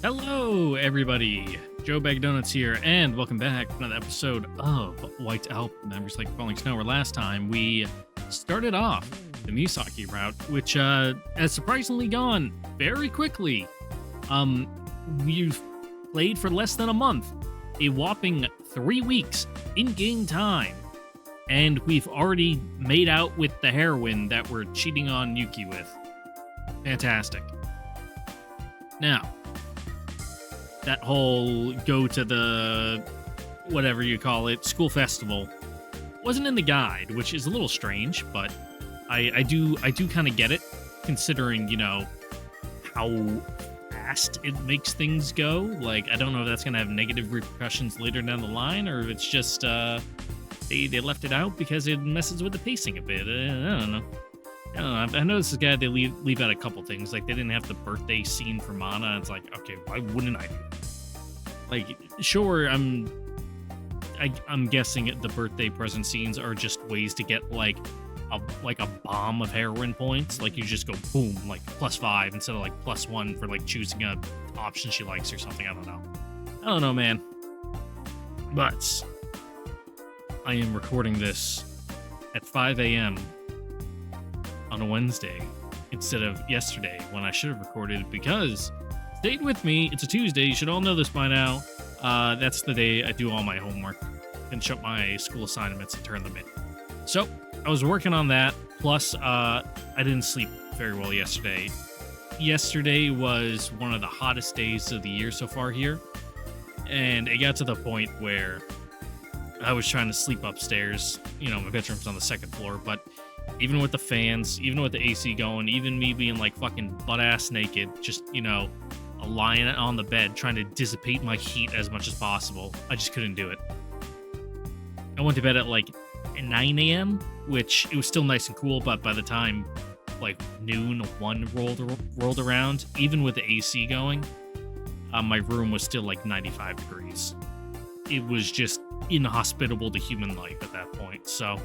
Hello, everybody. Joe Bag Donuts here, and welcome back to another episode of White Alp Memories Like Falling Snow. Where last time we started off the Misaki route, which has surprisingly gone very quickly. We've played for less than a month, a whopping 3 weeks in-game time, and we've already made out with the heroine that we're cheating on Yuki with. Fantastic. Now, that whole go to the whatever you call it school festival wasn't in the guide, which is a little strange, but I do kind of get it, considering how fast it makes things go. Like, I don't know if that's gonna have negative repercussions later down the line, or if it's just they left it out because it messes with the pacing a bit. I don't know. I know this is guy they leave out a couple things. Like, they didn't have the birthday scene for Mana. It's like, okay, why wouldn't I do that? Like, sure, I'm guessing the birthday present scenes are just ways to get like a bomb of heroin points. Like, you just go boom, like +5 instead of like +1 for like choosing a option she likes or something. I don't know, man. But I am recording this at 5 a.m. on a Wednesday instead of yesterday when I should have recorded, because stayed with me, it's a Tuesday, you should all know this by now. That's the day I do all my homework, finish up my school assignments and turn them in. So I was working on that, plus I didn't sleep very well yesterday. Yesterday was one of the hottest days of the year so far here, and it got to the point where I was trying to sleep upstairs. My bedroom's on the second floor, but even with the fans, even with the AC going, even me being like fucking butt-ass naked, just, lying on the bed trying to dissipate my heat as much as possible, I just couldn't do it. I went to bed at like 9 a.m., which it was still nice and cool, but by the time like noon, 1 rolled around, even with the AC going, my room was still like 95 degrees. It was just inhospitable to human life at that point, so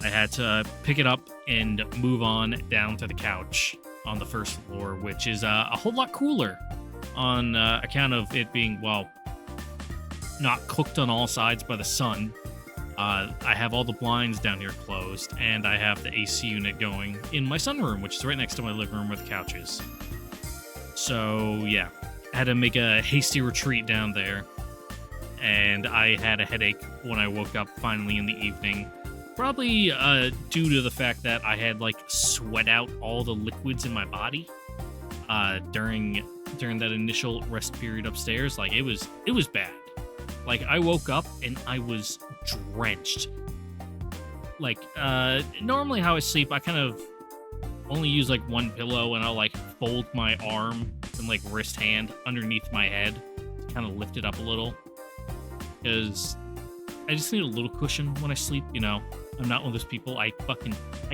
I had to pick it up and move on down to the couch on the first floor, which is a whole lot cooler on account of it being, well, not cooked on all sides by the sun. I have all the blinds down here closed, and I have the AC unit going in my sunroom, which is right next to my living room where the couch is. So, yeah, I had to make a hasty retreat down there, and I had a headache when I woke up finally in the evening. Probably due to the fact that I had like sweat out all the liquids in my body during that initial rest period upstairs. Like, it was bad. Like, I woke up and I was drenched. Like, normally how I sleep, I kind of only use like one pillow, and I'll like fold my arm and like wrist hand underneath my head to kind of lift it up a little, because I just need a little cushion when I sleep. I'm not one of those people. I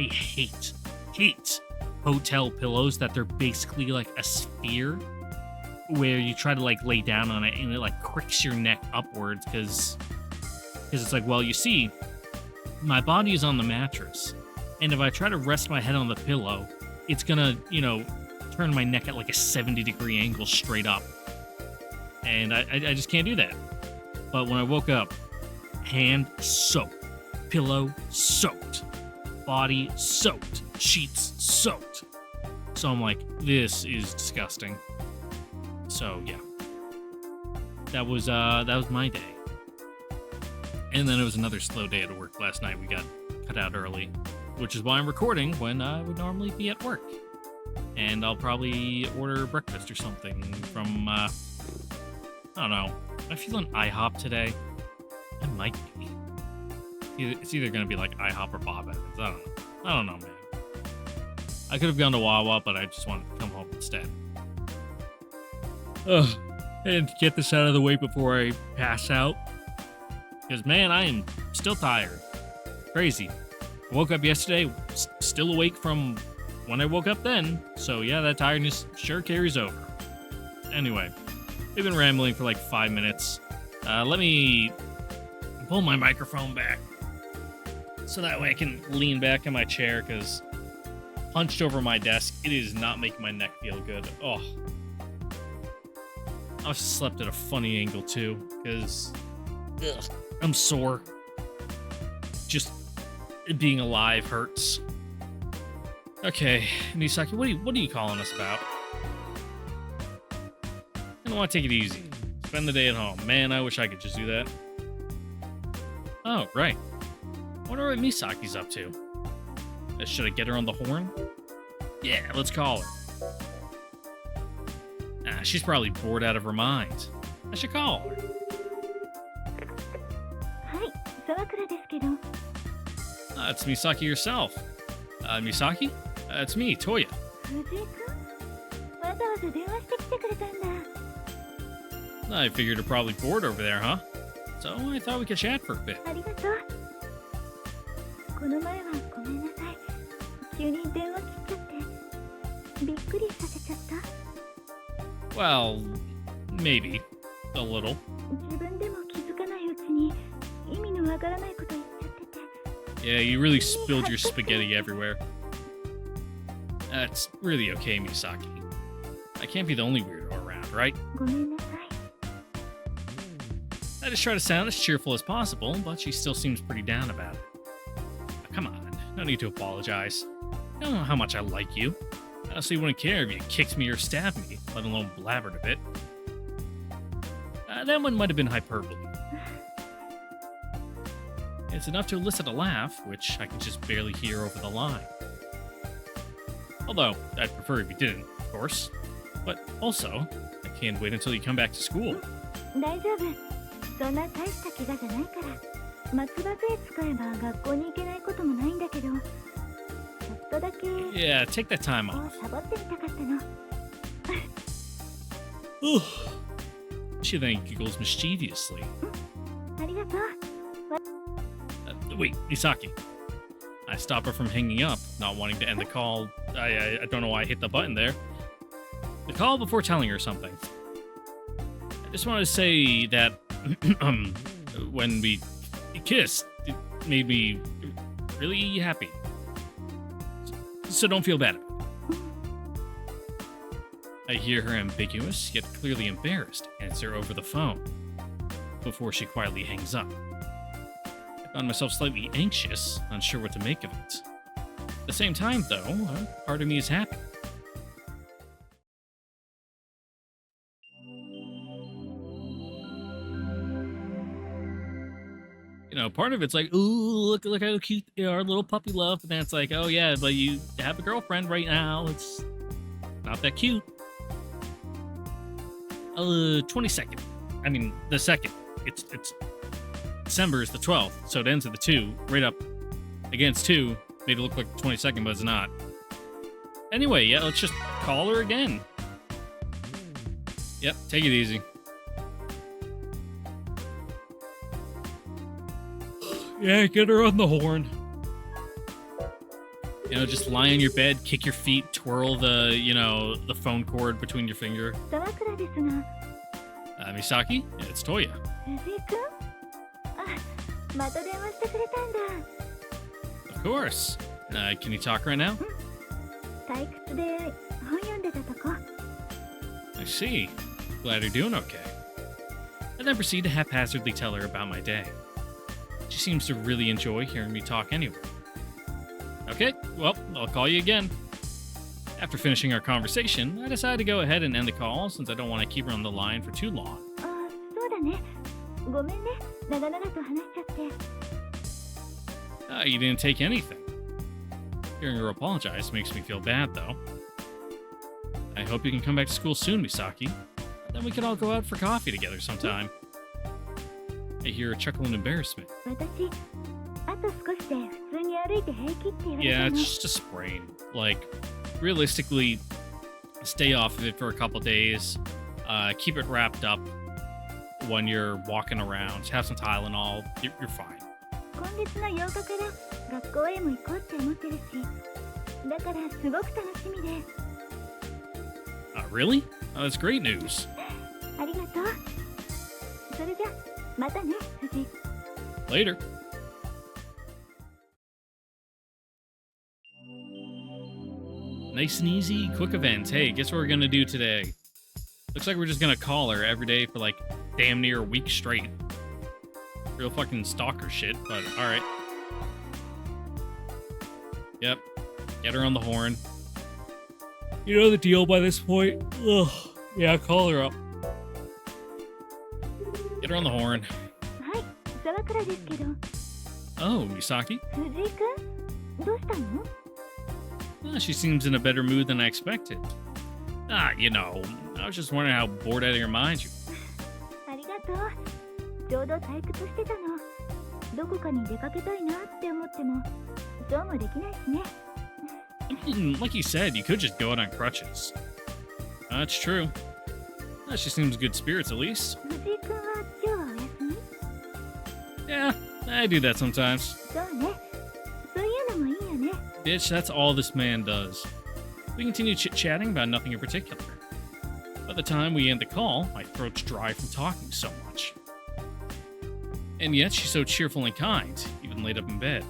hate hotel pillows that they're basically like a sphere where you try to like lay down on it and it like cricks your neck upwards, because it's like, well, you see, my body is on the mattress, and if I try to rest my head on the pillow, it's gonna, turn my neck at like a 70-degree angle straight up, and I just can't do that. But when I woke up, hand soaked, pillow soaked, body soaked, sheets soaked. So I'm like, this is disgusting. So yeah, that was my day. And then it was another slow day at work last night. We got cut out early, which is why I'm recording when I would normally be at work. And I'll probably order breakfast or something from I don't know. Am I feeling IHOP today? I might be. It's either going to be like IHOP or Bob Evans. I don't know, man. I could have gone to Wawa, but I just wanted to come home instead. Ugh. And to get this out of the way before I pass out, because, man, I am still tired. Crazy. I woke up yesterday, still awake from when I woke up then. So, yeah, that tiredness sure carries over. Anyway, we've been rambling for like 5 minutes. Let me pull my microphone back so that way I can lean back in my chair, because hunched over my desk, it is not making my neck feel good. Oh, I slept at a funny angle too, because I'm sore. Just being alive hurts. Okay, Misaki, what are you calling us about? I don't want to take it easy. Spend the day at home. Man, I wish I could just do that. Oh, right. Wonder what Misaki's up to. Should I get her on the horn? Yeah, let's call her. She's probably bored out of her mind. I should call her. It's Misaki herself. Misaki? It's me, Toya. I figured you're probably bored over there, huh? So I thought we could chat for a bit. Well, maybe. A little. Yeah, you really spilled your spaghetti everywhere. That's really okay, Misaki. I can't be the only weirdo around, right? I just try to sound as cheerful as possible, but she still seems pretty down about it. Come on, no need to apologize. I don't know how much I like you. I honestly wouldn't care if you kicked me or stabbed me, let alone blabbered a bit. That one might have been hyperbole. It's enough to elicit a laugh, which I can just barely hear over the line. Although, I'd prefer if you didn't, of course. But also, I can't wait until you come back to school. Yeah, take that time off. She then giggles mischievously. Wait, Misaki. I stop her from hanging up, not wanting to end the call. I don't know why I hit the button there. The call before telling her something. I just wanted to say that when we kissed, it made me really happy. So don't feel bad. I hear her ambiguous, yet clearly embarrassed, answer over the phone before she quietly hangs up. I found myself slightly anxious, unsure what to make of it. At the same time, though, part of me is happy. You know, part of it's like, ooh, look how cute our little puppy love. But then it's like, oh yeah, but you have a girlfriend right now. It's not that cute. 22nd. I mean, the 2nd. It's December is the 12th, so it ends at the 2, right up against 2. Made it look like the 22nd, but it's not. Anyway, yeah, let's just call her again. Yep, take it easy. Yeah, get her on the horn. You know, just lie on your bed, kick your feet, twirl the phone cord between your finger. Misaki, it's Toya. Of course. Can you talk right now? I see. Glad you're doing okay. I then proceed to haphazardly tell her about my day. She seems to really enjoy hearing me talk anyway. Okay, well, I'll call you again. After finishing our conversation, I decided to go ahead and end the call since I don't want to keep her on the line for too long. You didn't take anything. Hearing her apologize makes me feel bad, though. I hope you can come back to school soon, Misaki. Then we can all go out for coffee together sometime. I hear a chuckle in embarrassment. Yeah, it's just a sprain. Like, realistically, stay off of it for a couple days. Keep it wrapped up when you're walking around. Have some Tylenol. You're fine. Really? Oh, that's great news. Later. Nice and easy, quick event. Hey, guess what we're gonna do today? Looks like we're just gonna call her every day for like damn near a week straight. Real fucking stalker shit, but alright. Yep. Get her on the horn. You know the deal by this point. Ugh. Yeah, call her up. Get her on the horn. Oh, Misaki? She seems in a better mood than I expected. You know, I was just wondering how bored out of your mind you Like you said, you could just go out on crutches. That's true. She seems in good spirits, at least. Yeah, I do that sometimes. Bitch, that's all this man does. We continue chit-chatting about nothing in particular. By the time we end the call, my throat's dry from talking so much. And yet, she's so cheerful and kind, even laid up in bed.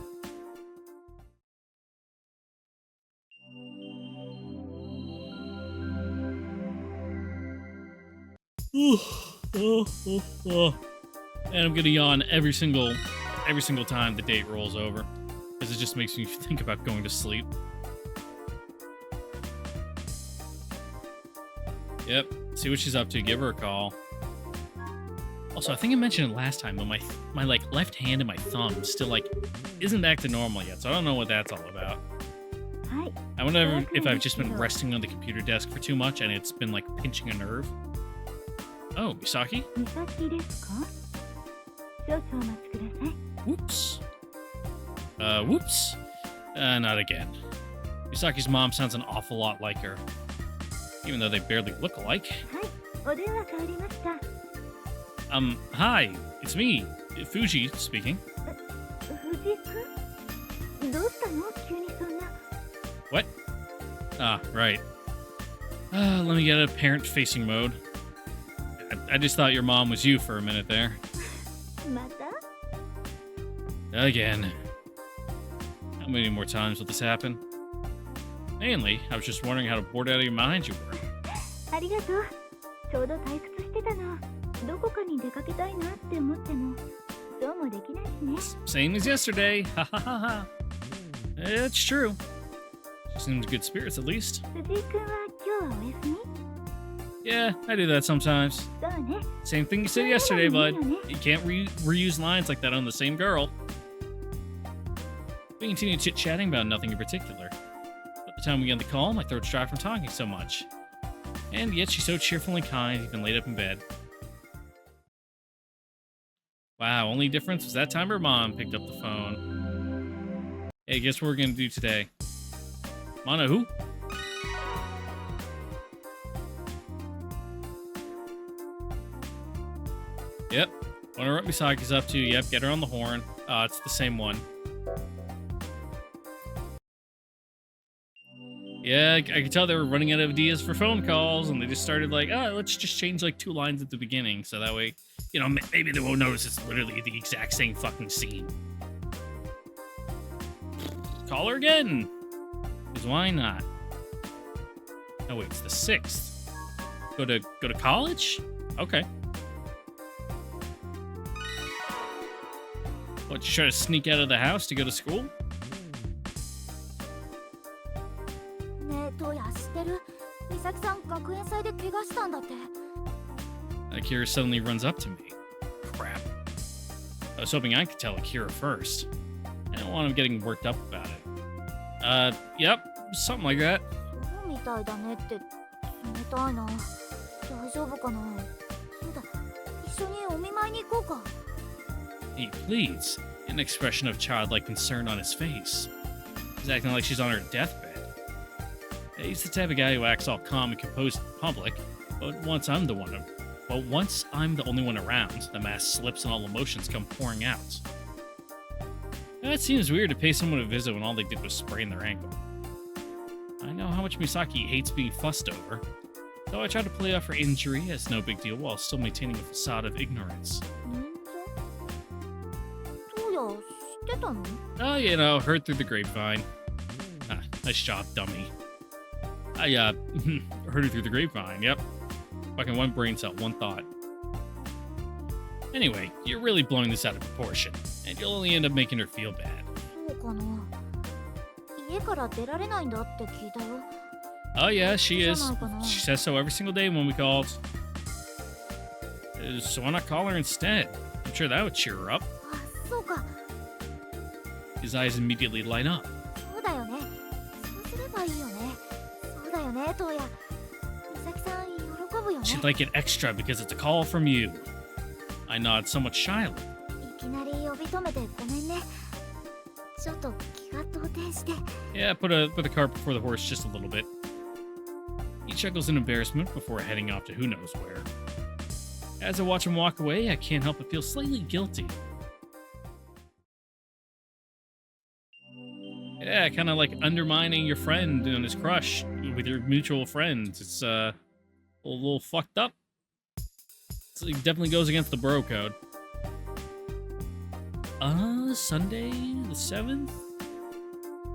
And I'm gonna yawn every single time the date rolls over, because it just makes me think about going to sleep. Yep, see what she's up to. Give her a call. Also, I think I mentioned it last time, but my like left hand and my thumb still like isn't back to normal yet, so I don't know what that's all about. I wonder if I've just been resting on the computer desk for too much and it's been like pinching a nerve. Oh, Misaki? Whoops. Whoops. Not again. Misaki's mom sounds an awful lot like her, even though they barely look alike. Hi, it's me, Fuji speaking. What? Ah, right. Let me get a parent-facing mode. I just thought your mom was you for a minute there. Again. How many more times will this happen? Mainly, I was just wondering how bored out of your mind you were. Same as yesterday. Ha ha ha ha. It's true. She seems in good spirits, at least. Yeah, I do that sometimes. Same thing you said yesterday, bud. You can't reuse lines like that on the same girl. We continue chit-chatting about nothing in particular. By the time we end the call, my throat's dry from talking so much. And yet she's so cheerful and kind, even laid up in bed. Wow, only difference was that time her mom picked up the phone. Hey, guess what we're gonna do today? Mana who? Yep. Wonder what Misaki's up to. Yep, get her on the horn. It's the same one. Yeah, I can tell they were running out of ideas for phone calls, and they just started like, let's just change like 2 lines at the beginning, so that way, you know, maybe they won't notice it's literally the exact same fucking scene. Call her again! Because why not? Oh wait, it's the 6th. Go to college? Okay. What, you try to sneak out of the house to go to school? Akira suddenly runs up to me. Crap. I was hoping I could tell Akira first. I don't want him getting worked up about it. Yep, something like that. He pleads, an expression of childlike concern on his face. He's acting like she's on her deathbed. He's the type of guy who acts all calm and composed in public, but once I'm the only one around, the mask slips and all emotions come pouring out. It seems weird to pay someone a visit when all they did was sprain their ankle. I know how much Misaki hates being fussed over, so I try to play off her injury as no big deal while still maintaining a facade of ignorance. Oh, you know, heard through the grapevine. Nice job, dummy. I heard it through the grapevine, yep. Fucking one brain cell, one thought. Anyway, you're really blowing this out of proportion, and you'll only end up making her feel bad. そうかな。家から出られないんだって聞いたよ。 Oh yeah, she じゃ is. ないかな。 She says so every single day when we called. So why not call her instead? I'm sure that would cheer her up. あ、そうか。 His eyes immediately light up. そうだよね。そうすればいいよね。そうだよね、トウヤ。美咲さん喜ぶよね。 She'd like it extra because it's a call from you. I nod somewhat shyly. いきなり呼び止めてごめんね。ちょっと気が動転して。 Yeah, put the cart before the horse just a little bit. He chuckles in embarrassment before heading off to who knows where. As I watch him walk away, I can't help but feel slightly guilty. Yeah, kind of like undermining your friend and his crush with your mutual friends. It's a little fucked up. So it definitely goes against the bro code. Sunday the 7th?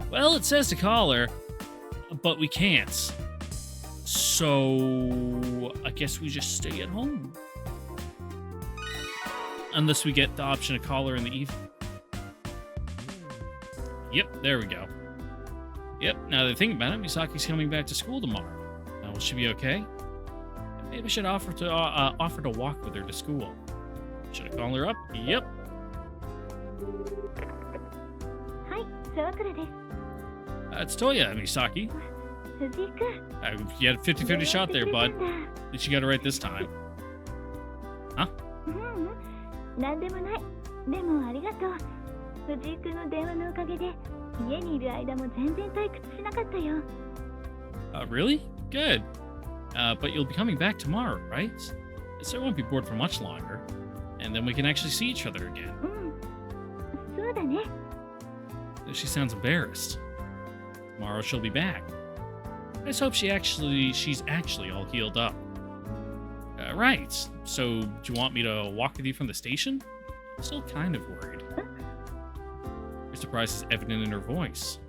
Well, it says to call her, but we can't. So I guess we just stay at home. Unless we get the option to call her in the evening. Yep, there we go. Yep, now that I think about it, Misaki's coming back to school tomorrow. Now, will she be okay? Maybe I should offer to walk with her to school. Should I call her up? Yep. はい、沢倉です。 It's Toya, Misaki. 藤井くん。 You had a 50-50 shot there, bud. At least you got it right this time. Huh? なんでもない。でもありがとう。藤井くんの電話のおかげで家にいる間も全然退屈しなかったよ。 Really? Good. But you'll be coming back tomorrow, right? So I won't be bored for much longer. And then we can actually see each other again. そうだね。 She sounds embarrassed. Tomorrow she'll be back. I just hope she's actually all healed up. Right. So, do you want me to walk with you from the station? I'm still kind of worried. Your surprise is evident in her voice.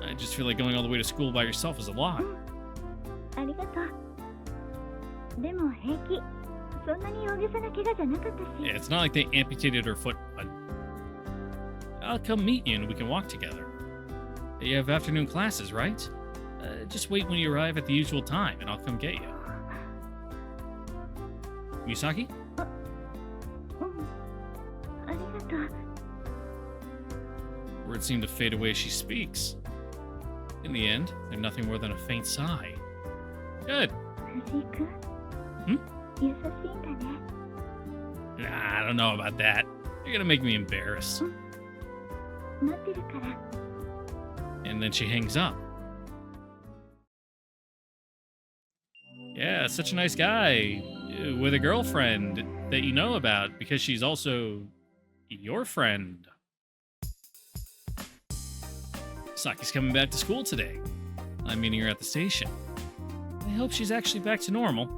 I just feel like going all the way to school by yourself is a lot. ありがとう。でも平気。そんなに大げさな怪我じゃなかったし。 Yeah, it's not like they amputated her foot. I'll come meet you and we can walk together. You have afternoon classes, right? Just wait when you arrive at the usual time and I'll come get you. Misaki? ありがとう。 Words seem to fade away as she speaks. In the end, they're nothing more than a faint sigh. Good. 藤井くん。優しいんだね。 Nah, I don't know about that. You're gonna make me embarrassed. 待ってるから。 And then she hangs up. Yeah, such a nice guy with a girlfriend that you know about because she's also your friend. Saki's coming back to school today. I'm meeting her at the station. I hope she's actually back to normal.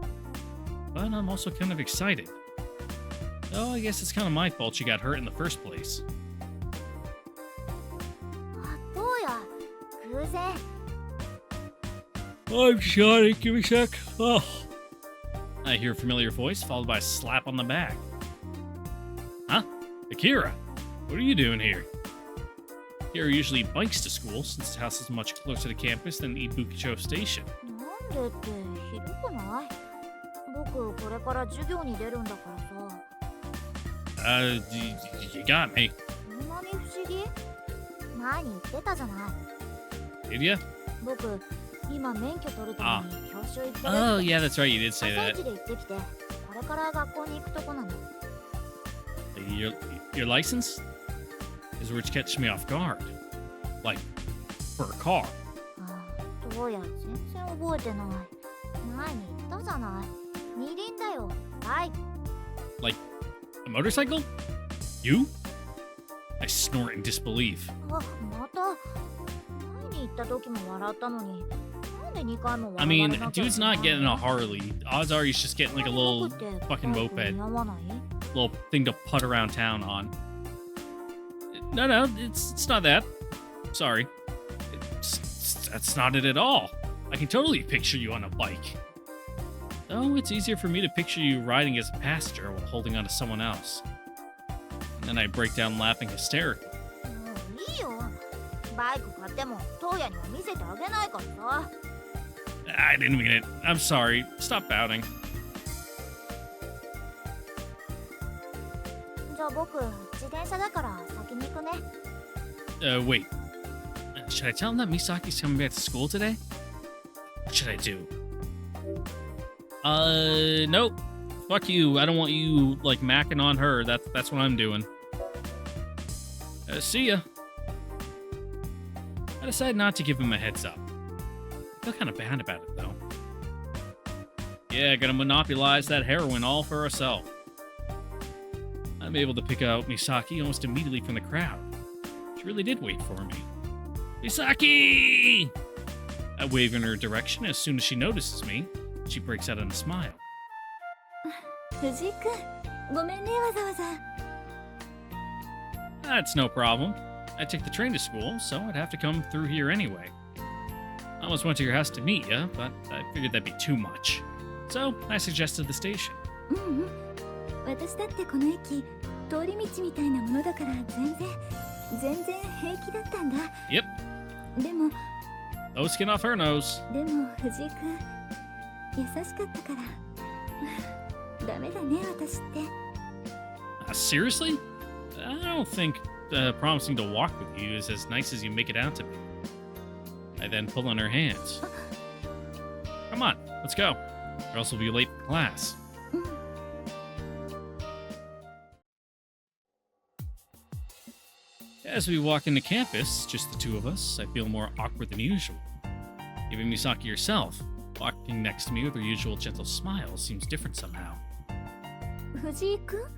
But I'm also kind of excited. Though I guess it's kind of my fault she got hurt in the first place. どうや偶然。 I'm sorry, give me a sec. Oh. I hear a familiar voice, followed by a slap on the back. Huh? Akira, what are you doing here? Akira usually bikes to school, since his house is much closer to campus than Ibukicho Station. なんでってひどくない？僕これから授業に出るんだからさ。You got me. そんなに不思議？前に言ってたじゃない。 Did ya? 僕今免許取るために教習行ってる。 Oh, yeah, that's right, you did say 朝 that. 一で行ってきて、これから学校に行くとこなの。 Your license? His words catch me off guard. Like, for a car. どうや全然覚えてない。前に言ったじゃない。二輪だよ。バイク。 Like, a motorcycle? You? I snort in disbelief. あ、また。前に言った時も笑ったのに。なんで2回も I 笑わ mean, れなきゃい dude's けない not getting a Harley. Odds are he's just getting like a little fucking moped. Little thing to putt around town on. No, it's not that. Sorry. That's not it at all. I can totally picture you on a bike. Though it's easier for me to picture you riding as a passenger while holding on to someone else. And then I break down laughing hysterically. もういいよ。バイク買ってもトウヤには見せてあげないからさ。I didn't mean it. I'm sorry. Stop pouting. じゃあ僕、自転車だから先に行くね。Wait. Should I tell him that Misaki's coming back to school today? What should I do? Nope. Fuck you. I don't want you, like, macking on her. That's what I'm doing. See ya. I decided not to give him a heads up. I feel kind of bad about it, though. Yeah, gonna monopolize that heroin all for herself. I'm able to pick out Misaki almost immediately from the crowd. She really did wait for me. Misaki! I wave in her direction as soon as she notices me. She breaks out in a smile. 藤井くん、ごめんね、わざわざ。That's no problem. I take the train to school, so I'd have to come through here anyway. I almost went to your house to meet you, but I figured that'd be too much. So I suggested the station. うんうん。私だってこの駅、通り道みたいなものだから全然平気だったんだ。Yep. でも No skin off her nose. でも藤井くん、優しかったから。ダメだね、私って。Seriously? I don't think promising to walk with you is as nice as you make it out to be. I then pull on her hands. Come on, let's go. Or else we'll be late for class. As we walk into campus, just the two of us, I feel more awkward than usual. Even Misaki herself, walking next to me with her usual gentle smile, seems different somehow. 藤井く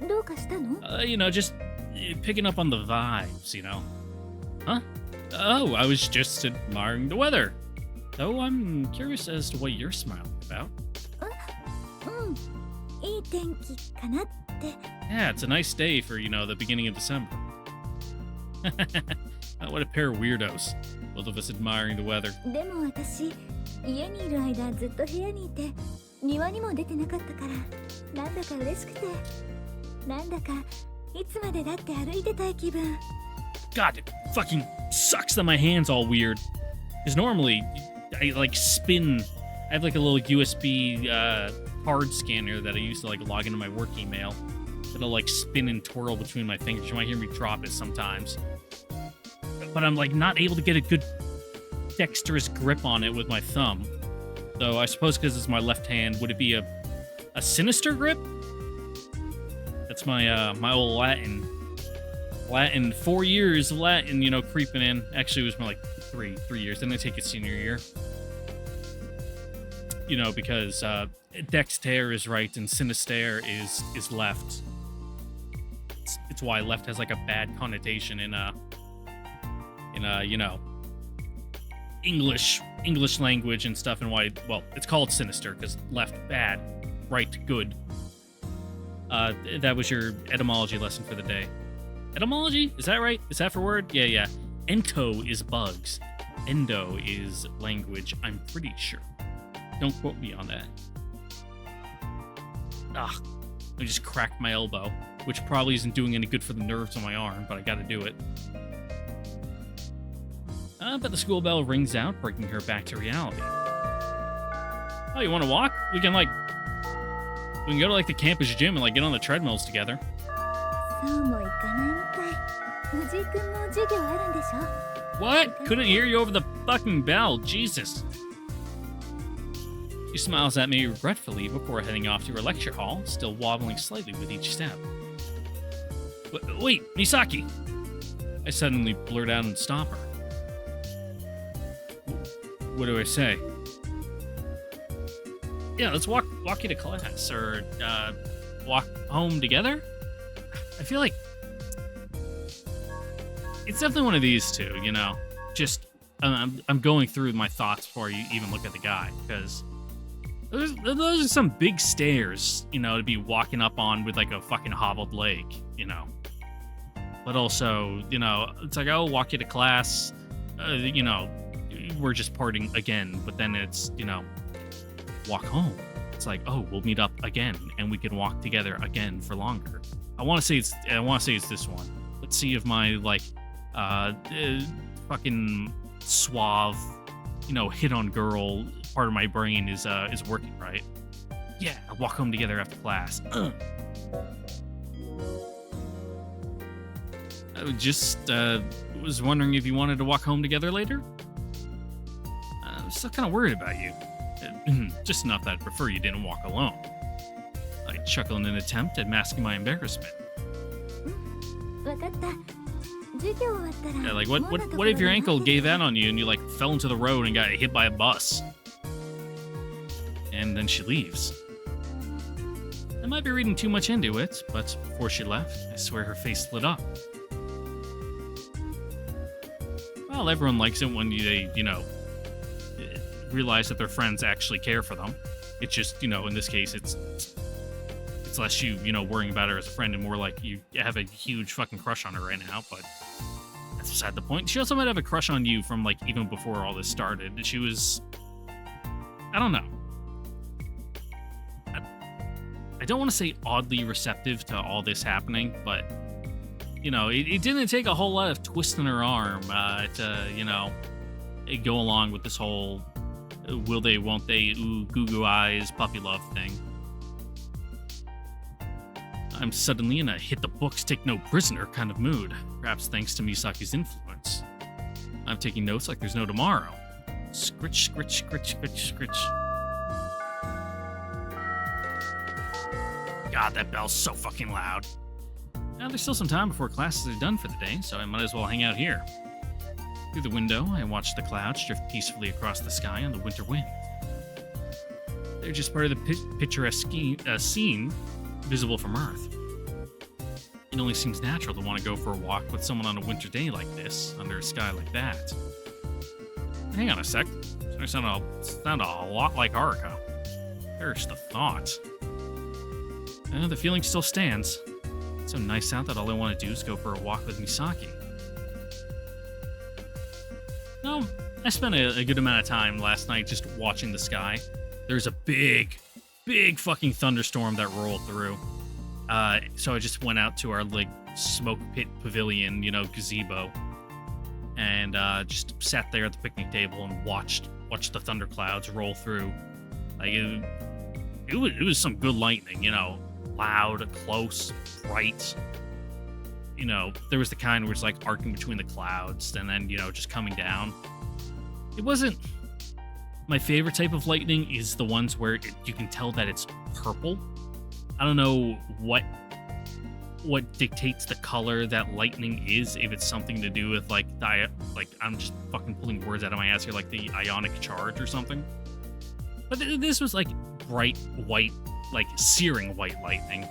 ん、どうかしたの？ Just picking up on the vibes, you know. Huh? Oh, I was just admiring the weather. Though I'm curious as to what you're smiling about. うん、いい天気かなって。Yeah, it's a nice day for, the beginning of December. What a pair of weirdos. Both of us admiring the weather. でも私、家にいる間ずっと部屋にいて、庭にも出てなかったから、なんだか嬉しくて、なんだかいつまでだって歩いてたい気分。God, it fucking sucks that my hand's all weird. Because normally, I spin. I have like a little USB card scanner that I use to log into my work email. It'll spin and twirl between my fingers. You might hear me drop it sometimes. But I'm not able to get a good dexterous grip on it with my thumb. So I suppose because it's my left hand, would it be a sinister grip? That's my my old Latin 4 years of Latin, creeping in. Actually, it was more like three years. Didn't I take it senior year? Because dexter is right and sinister is left. It's why left has a bad connotation in English language and stuff, and why it's called sinister because left bad, right good. That was your etymology lesson for the day. Etymology? Is that right? Is that for word? Yeah. Ento is bugs. Endo is language, I'm pretty sure. Don't quote me on that. I just cracked my elbow, which probably isn't doing any good for the nerves on my arm, but I gotta do it. But the school bell rings out, bringing her back to reality. Oh, you want to walk? We can go to the campus gym and get on the treadmills together. そうもいかないみたい。藤井くんも授業あるんでしょ？ What? Couldn't hear you over the fucking bell. Jesus. She smiles at me regretfully before heading off to her lecture hall, still wobbling slightly with each step. Wait, Misaki! I suddenly blurt out and stop her. What do I say? Yeah, let's walk you to class, or walk home together? I feel like it's definitely one of these two, Just I'm going through my thoughts before you even look at the guy, because those are some big stairs, to be walking up on with a fucking hobbled leg, But also, it's oh, walk you to class, we're just partying again, but then it's, walk home. It's like, oh, we'll meet up again, and we can walk together again for longer. I want to say it's this one. Let's see if my fucking suave, hit on girl part of my brain is working right. Yeah, walk home together after class. I just was wondering if you wanted to walk home together later. I'm still kind of worried about you. Just enough that I'd prefer you didn't walk alone. I chuckle in an attempt at masking my embarrassment. わかった。授業終わったら。 Yeah, like what if your ankle gave out on you and you like fell into the road and got hit by a bus? And then she leaves. I might be reading too much into it, but before she left, I swear her face lit up. Well, everyone likes it when they, realize that their friends actually care for them. It's just, in this case, it's less you, worrying about her as a friend and more like you have a huge fucking crush on her right now, but that's beside the point. She also might have a crush on you from, like, even before all this started. She was... I don't know. I don't want to say oddly receptive to all this happening, but, it didn't take a whole lot of twisting her arm to, go along with this whole will they, won't they, ooh, goo eyes, puppy love thing. I'm suddenly in a hit the books, take no prisoner kind of mood, perhaps thanks to Misaki's influence. I'm taking notes like there's no tomorrow. Scritch, scritch, scritch, scritch, scritch. God, that bell's so fucking loud. Now, there's still some time before classes are done for the day, so I might as well hang out here. Through the window, I watch the clouds drift peacefully across the sky on the winter wind. They're just part of the picturesque scene visible from Earth. It only seems natural to want to go for a walk with someone on a winter day like this, under a sky like that. Hang on a sec. I sound a lot like Haruka. Perish the thought. The feeling still stands. It's so nice out that all I want to do is go for a walk with Misaki. No, I spent a good amount of time last night just watching the sky. There's a big fucking thunderstorm that rolled through. So I just went out to our like smoke pit pavilion, gazebo, and just sat there at the picnic table and watched the thunderclouds roll through. Like it was some good lightning, loud, close, bright. There was the kind where it's like arcing between the clouds and then, just coming down. It wasn't... My favorite type of lightning is the ones where you can tell that it's purple. I don't know what dictates the color that lightning is, if it's something to do with like I'm just fucking pulling words out of my ass here, like the ionic charge or something. But this was like bright white, like searing white lightning.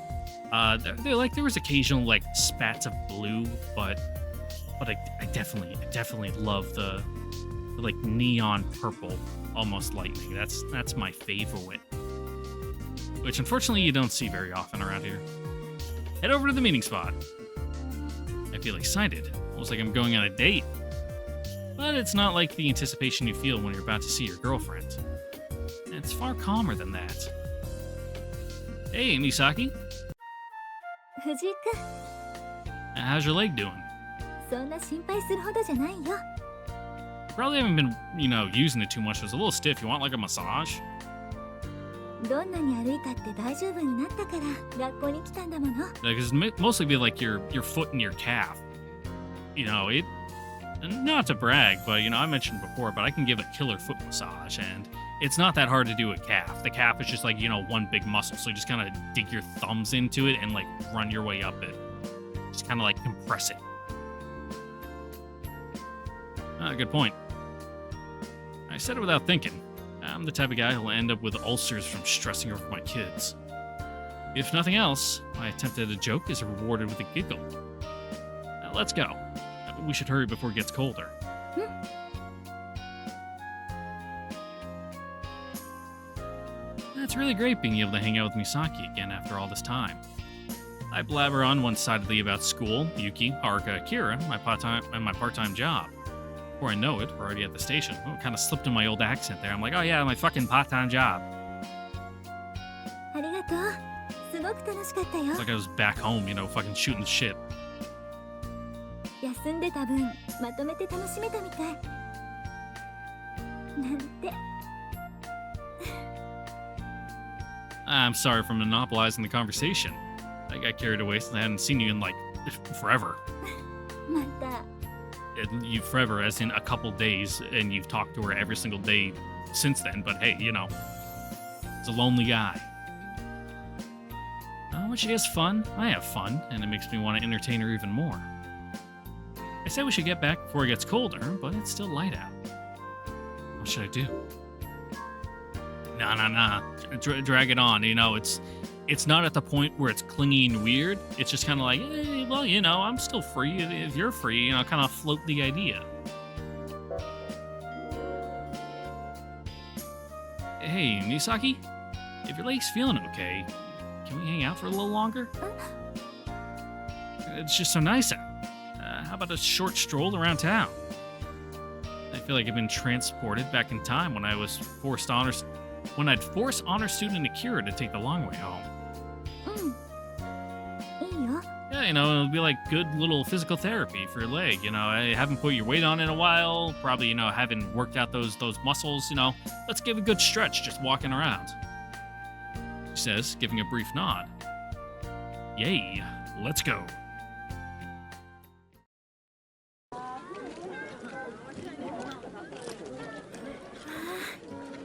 There was occasional like spats of blue, but I definitely love the like neon purple, almost lightning. That's my favorite, which unfortunately you don't see very often around here. Head over to the meeting spot. I feel excited, almost like I'm going on a date. But it's not like the anticipation you feel when you're about to see your girlfriend. It's far calmer than that. Hey, Misaki. 藤井君、 How's your leg doing? そんな心配するほどじゃないよ。 Probably haven't been, using it too much. It was a little stiff. You want like a massage? どんなに歩いたって大丈夫になったから学校に来たんだもの。 Because mostly be like your foot and your calf. It. Not to brag, but I mentioned before, but I can give a killer foot massage, and it's not that hard to do a calf. The calf is just like one big muscle, so you just kind of dig your thumbs into it and like run your way up it. Just kind of like compress it. Good point. I said it without thinking. I'm the type of guy who'll end up with ulcers from stressing over my kids. If nothing else, my attempt at a joke is rewarded with a giggle. Let's go. We should hurry before it gets colder. It's really great being able to hang out with Misaki again after all this time. I blabber on one-sidedly about school, Yuki, Haruka, Akira, my part-time job. Before I know it, we're already at the station. Oh, it kind of slipped in my old accent there. I'm like, oh yeah, my fucking part-time job. すごく楽しかったよ。 It's like I was back home, you know, fucking shooting the shit. 休んでた分まとめて楽しめたみたいなんて。 I'm sorry for monopolizing the conversation. I got carried away since I hadn't seen you in like forever. また And you forever, as in a couple days, and you've talked to her every single day since then. But hey, you know, it's a lonely guy. When she has fun, I have fun, and it makes me want to entertain her even more. I said we should get back before it gets colder, but it's still light out. What should I do? Nah. Drag it on. You know, it's not at the point where it's clingy and weird. It's just kind of like, hey, well, you know, I'm still free. If you're free, you know, kind of float the idea. Hey, Misaki, if your leg's feeling okay, can we hang out for a little longer? It's just so nice out. How about a short stroll around town? I feel like I've been transported back in time when I'd forced honor student Akira to take the long way home. いいよ。 Yeah, you know, it'll be like good little physical therapy for your leg. You know, I haven't put your weight on in a while. Probably, you know, haven't worked out those muscles. You know, let's give a good stretch just walking around. She says, giving a brief nod. Yay, let's go.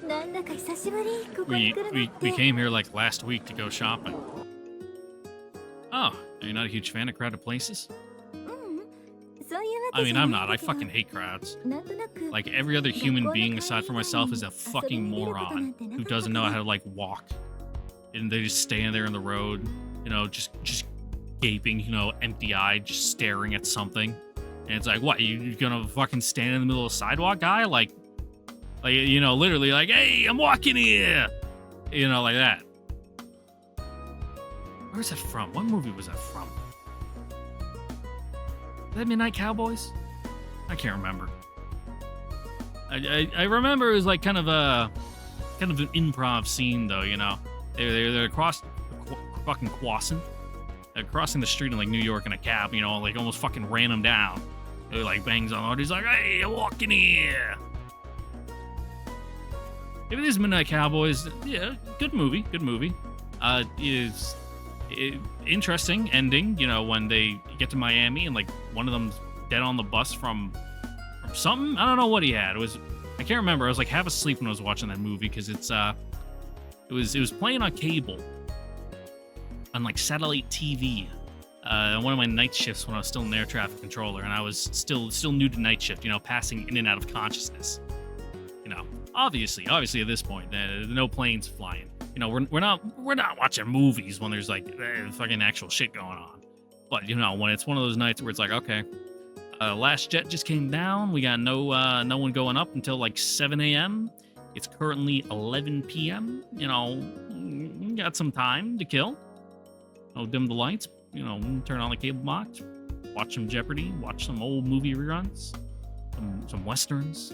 なんだか久しぶりここ We に来るのっ we て。 we came here like last week to go shopping. Oh, are you not a huge fan of crowded places? そういうわ I けじ mean, ゃ I'm ない not. ん I だけど fucking hate crowds. なんとなく Like every other human being aside from myself is a fucking moron who doesn't know how to like walk, and they just stand there in the road, you know, just gaping, you know, empty-eyed, just staring at something. And it's like, what? You gonna fucking stand in the middle of the sidewalk, guy? Like you know, literally, like, hey, I'm walking here, you know, like that. Where's that from? What movie was that from? Is that Midnight Cowboys? I can't remember. I remember it was like kind of an improv scene though, you know. They're fucking crossing. They're crossing the street in like New York in a cab, you know, like almost fucking ran him down. He like bangs on the door. He's like, hey, I'm walking here. Maybe this Midnight Cowboys, yeah, good movie. Is interesting ending, you know, when they get to Miami and like one of them's dead on the bus from something. I don't know what he had. I can't remember. I was like half asleep when I was watching that movie because it was playing on cable on like satellite TV. One of my night shifts when I was still an air traffic controller, and I was still new to night shift, you know, passing in and out of consciousness. You know, obviously at this point, no planes flying. You know, we're not watching movies when there's like fucking actual shit going on. But you know, when it's one of those nights where it's like, okay, last jet just came down. We got no one going up until like 7 a.m. It's currently 11 p.m. You know, we got some time to kill. Oh, dim the lights. You know, turn on the cable box. Watch some Jeopardy. Watch some old movie reruns. Some westerns.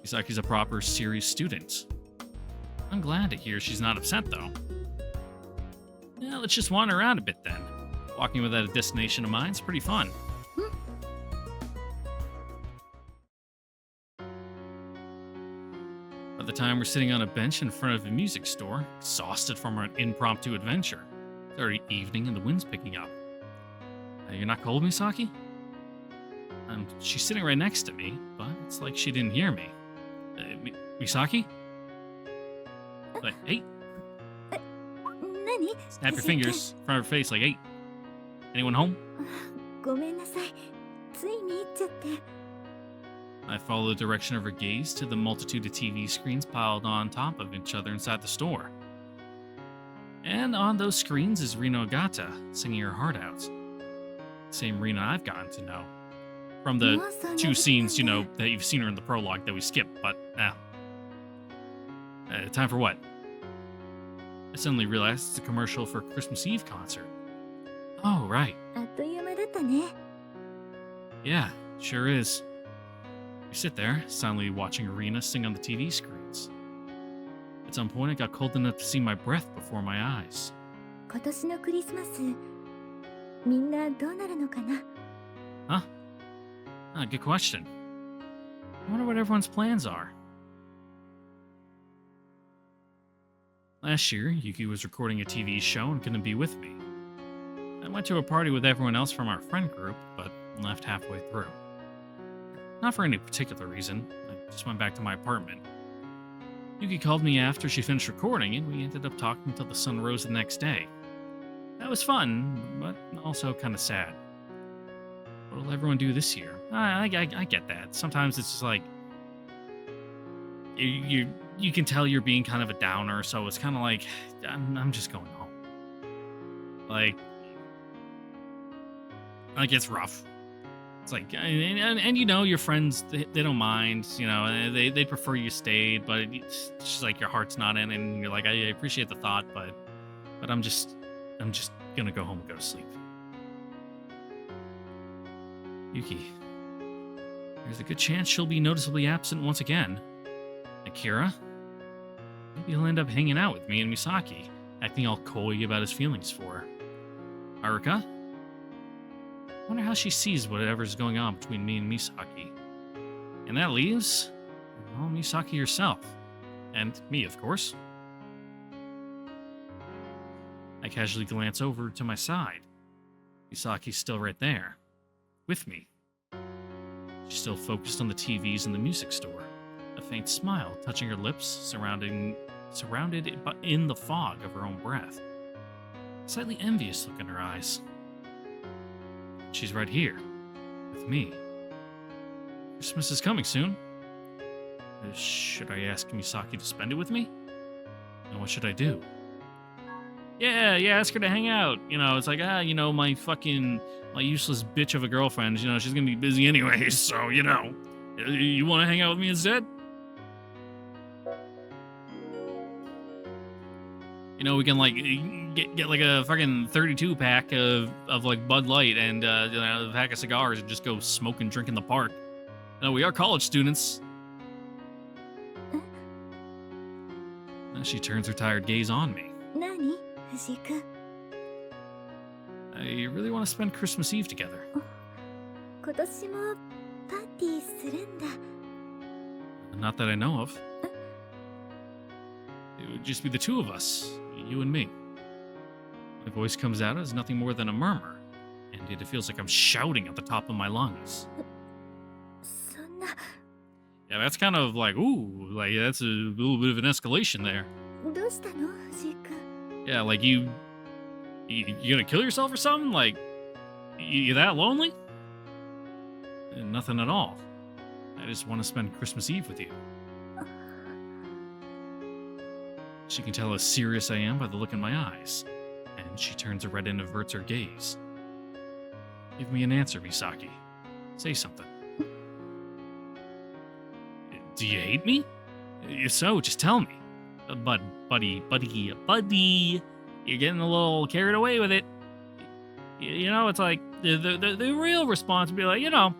Misaki's a proper serious student. I'm glad to hear she's not upset though. Yeah, let's just wander around a bit then. Walking without a destination of mine is pretty fun. By the time we're sitting on a bench in front of a music store, exhausted from our impromptu adventure, it's already evening and the wind's picking up. You're not cold, Misaki? She's sitting right next to me, but it's like she didn't hear me. Misaki? Like, hey. 何 Snap your fingers in front of her face like, hey. Anyone home? ごめんなさいつい見入っちゃって I follow the direction of her gaze to the multitude of TV screens piled on top of each other inside the store. And on those screens is Rino Agata singing her heart out. Same Rina I've gotten to know. From the two scenes, you know, that you've seen her in the prologue that we skipped, but time for what? I suddenly realized it's a commercial for a Christmas Eve concert. Oh, right. あっという間だったね Yeah, sure is. We sit there, silently watching Arena sing on the TV screens. At some point, it got cold enough to see my breath before my eyes. 今年のクリスマスみんなどうなるのかな。 Huh? Ah, good question. I wonder what everyone's plans are. Last year, Yuki was recording a TV show and couldn't be with me. I went to a party with everyone else from our friend group, but left halfway through. Not for any particular reason, I just went back to my apartment. Yuki called me after she finished recording, and we ended up talking until the sun rose the next day. That was fun, but also kind of sad. What will everyone do this year? I get that. Sometimes it's just like you can tell you're being kind of a downer, so it's kind of like I'm just going home. Like it's rough. It's like and you know your friends they don't mind, you know, they prefer you stayed, but it's just like your heart's not in it, and you're like I appreciate the thought, but I'm just gonna go home and go to sleep. Yuki. There's a good chance she'll be noticeably absent once again. Akira? Maybe he'll end up hanging out with me and Misaki, acting all coy about his feelings for her. Haruka? I wonder how she sees whatever's going on between me and Misaki. And that leaves, well, Misaki herself. And me, of course. I casually glance over to my side. Misaki's still right there. With me. She's still focused on the TVs in the music store, a faint smile touching her lips, surrounded in the fog of her own breath. A slightly envious look in her eyes. She's right here, with me. Christmas is coming soon. Should I ask Misaki to spend it with me? And what should I do? Yeah, ask her to hang out. You know, it's like, you know, my useless bitch of a girlfriend, you know, she's gonna be busy anyway, so, you know. You wanna hang out with me instead? You know, we can, like, get like a fucking 32 pack of like, Bud Light and, you know, a pack of cigars and just go smoke and drink in the park. You know, we are college students. She turns her tired gaze on me. 何藤井君。 I really want to spend Christmas Eve together. 今年もパーティーするんだ。 Not that I know of. It would just be the two of us, you and me. My voice comes out as nothing more than a murmur, and it feels like I'm shouting at the top of my lungs. そんな。 Yeah, that's kind of like, ooh, like that's a little bit of an escalation there. どうしたの藤井君。 Yeah, like you gonna kill yourself or something? Like, you that lonely? Nothing at all. I just want to spend Christmas Eve with you. She can tell how serious I am by the look in my eyes, and she turns red and averts her gaze. Give me an answer, Misaki. Say something. Do you hate me? If so, just tell me. Buddy. You're getting a little carried away with it. You know, it's like the real response would be like, you know,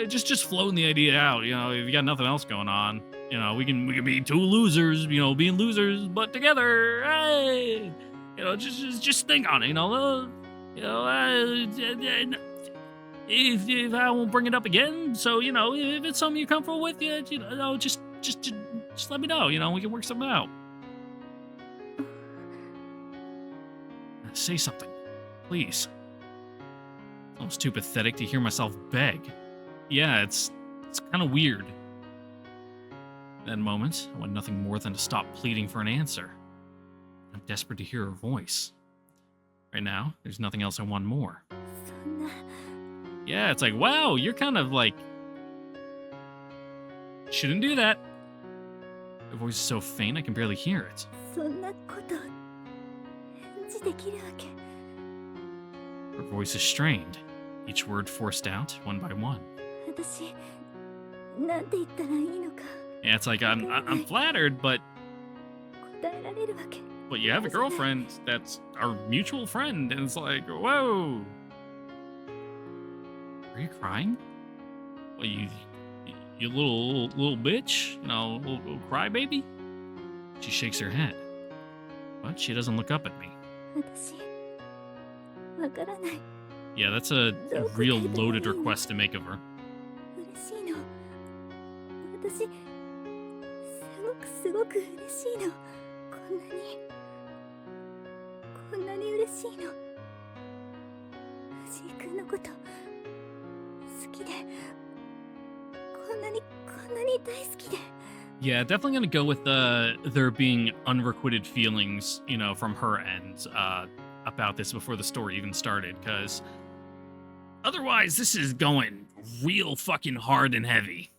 just floating the idea out. You know, if you got nothing else going on, you know, we can be two losers. You know, being losers but together. Hey, you know, just think on it. You know, if I won't bring it up again. So you know, if it's something you're comfortable with, you know, just let me know. You know, we can work something out. Say something, please. It's almost too pathetic to hear myself beg. Yeah, it's kind of weird. That moment, I want nothing more than to stop pleading for an answer. I'm desperate to hear her voice. Right now, there's nothing else I want more. そんな。 Yeah, it's like, wow, you're kind of like... Shouldn't do that. Her voice is so faint I can barely hear it. そんなこと返事できるわけ。 Her voice is strained, each word forced out one by one. 私なんて言ったらいいのか。 Yeah, it's like, I'm flattered, but 答えられるわけ。 you have a girlfriend that's our mutual friend, and it's like, whoa. Are you crying? Well, you little bitch, you know, little crybaby? She shakes her head, but she doesn't look up at me. 私わからない。 Yeah, that's a real loaded request to make of her. 嬉しいの。私すごく嬉しいの。こんなに嬉しいの。藤井君のこと好きで、こんなに大好きで。 Yeah, definitely gonna go with there being unrequited feelings, you know, from her end about this before the story even started, because otherwise this is going real fucking hard and heavy.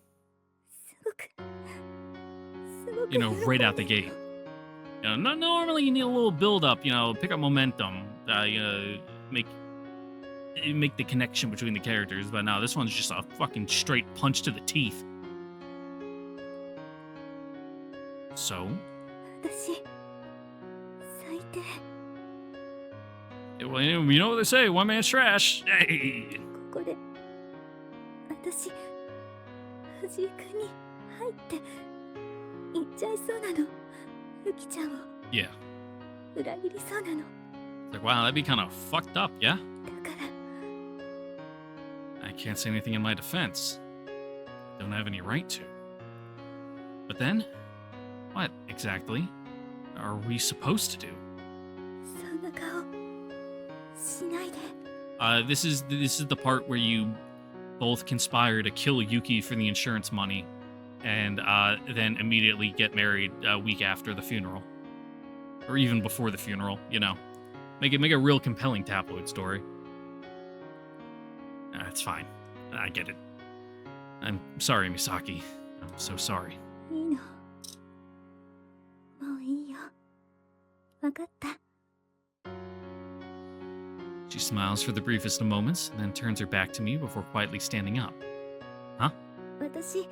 すごく You know, right out the 喜んでる gate. You know, normally you need a little build up, you know, pick up momentum, you know, make the connection between the characters, but no, this one's just a fucking straight punch to the teeth. So, 私最低。 well, you know what they say, one man's trash. Hey. ここで私藤井君に入って行っちゃいそうなの。ユキちゃんを Yeah. 裏切りそうなの。 It's like, wow, that'd be kind of fucked up, yeah? だから I can't say anything in my defense. Don't have any right to. But then, what exactly are we supposed to do? そんな顔しないで。 This is the part where you both conspire to kill Yuki for the insurance money, and then immediately get married a week after the funeral, or even before the funeral. You know, make a real compelling tabloid story. It's fine. I get it. I'm sorry, Misaki. I'm so sorry. いいの。もういいよ。わかった。 She smiles for the briefest of moments, and then turns her back to me before quietly standing up. Huh? 私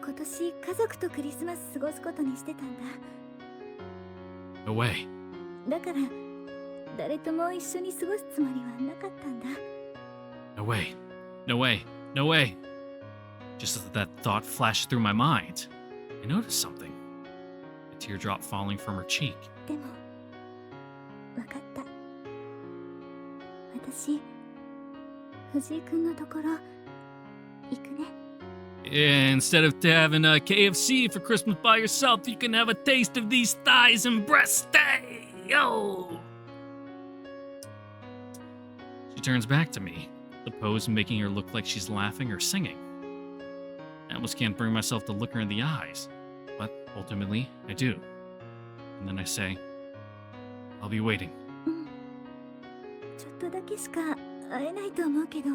今年家族とクリスマス過ごすことにしてたんだ。 No way. だから誰とも一緒に過ごすつもりはなかったんだ。 No way. No way. No way. Just as that thought flashed through my mind, I noticed something. A teardrop falling from her cheek. でもわかった。私藤井君のところ行くね。 Yeah, instead of having a KFC for Christmas by yourself, you can have a taste of these thighs and breasts. Hey, yo! She turns back to me, the pose making her look like she's laughing or singing. I almost can't bring myself to look her in the eyes, but ultimately, I do. And then I say, I'll be waiting. ちょっとだけしか会えないと思うけど、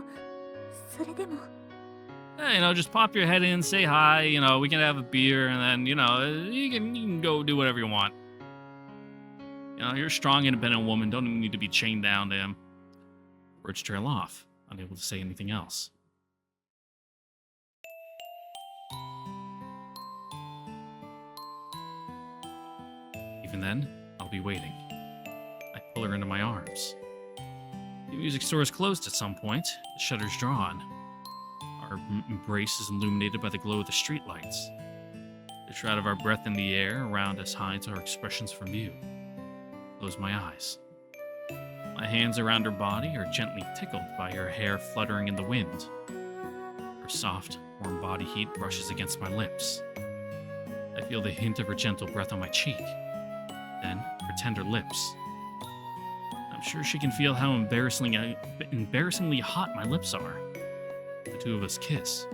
それでも You know, just pop your head in, say hi, you know, we can have a beer, and then, you know, you can go do whatever you want. You know, you're a strong, independent woman, don't even need to be chained down to him. Words trail off, unable to say anything else. Even then, I'll be waiting. I pull her into my arms. The music store is closed at some point, the shutters drawn. Our embrace is illuminated by the glow of the streetlights. The shroud of our breath in the air around us hides our expressions from view. Close my eyes. My hands around her body are gently tickled by her hair fluttering in the wind. Her soft, warm body heat brushes against my lips. I feel the hint of her gentle breath on my cheek, then her tender lips. I'm sure she can feel how embarrassingly hot my lips are. The two of us kiss.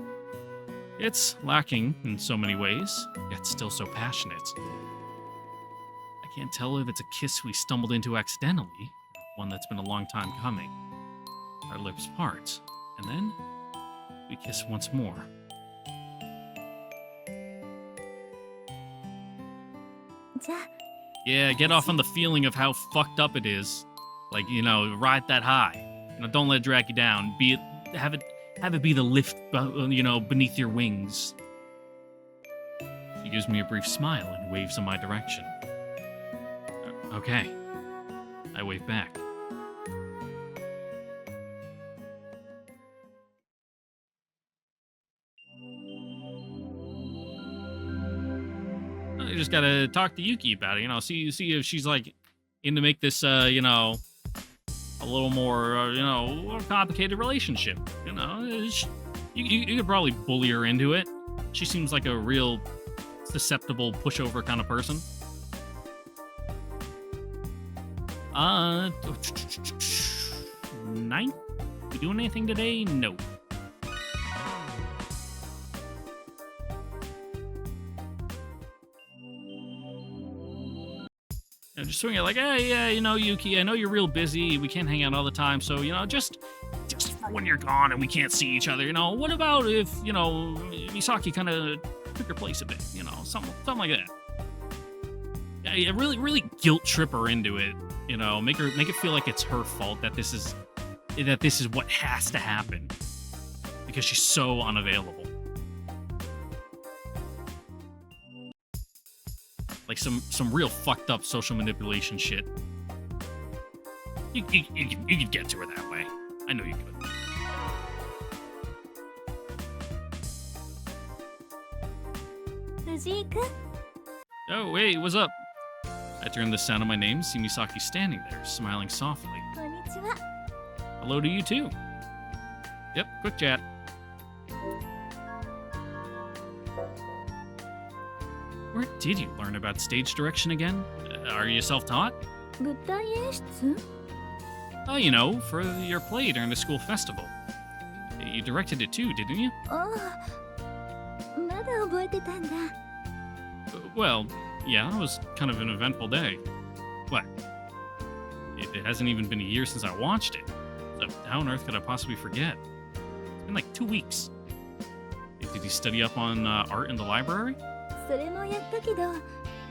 It's lacking in so many ways, yet still so passionate. I can't tell if it's a kiss we stumbled into accidentally, or one that's been a long time coming. Our lips part, and then we kiss once more. じゃあ Yeah, get off on the feeling of how fucked up it is. Like, you know, ride that high. You know, don't let it drag you down. Have it be the lift, you know, beneath your wings. She gives me a brief smile and waves in my direction. Okay. I wave back. just gotta talk to Yuki about it. See if she's like in to make this, a little more, more complicated relationship. You could probably bully her into it. She seems like a real susceptible pushover kind of person. 9th? We doing anything today? No. Just swing it like, hey, yeah, Yuki, I know you're real busy. We can't hang out all the time. So, just for when you're gone and we can't see each other, what about if, Misaki kind of took your place a bit, something like that. Yeah, really guilt trip her into it, make it feel like it's her fault that this is what has to happen because she's so unavailable. Like some real fucked up social manipulation shit. You could get to her that way. I know you could. Oh, hey, what's up? I turn the sound of my name, see Misaki standing there, smiling softly. Konnichiwa. Hello to you too. Yep, quick chat. Where did you learn about stage direction again? Are you self-taught? 舞台演出? Oh, for your play during the school festival. You directed it too, didn't you? ああ、まだ覚えてたんだ。 Well, yeah, it was kind of an eventful day. What? It hasn't even been a year since I watched it. So how on earth could I possibly forget? It's been like 2 weeks. Did you study up on art in the library? それもやったけど、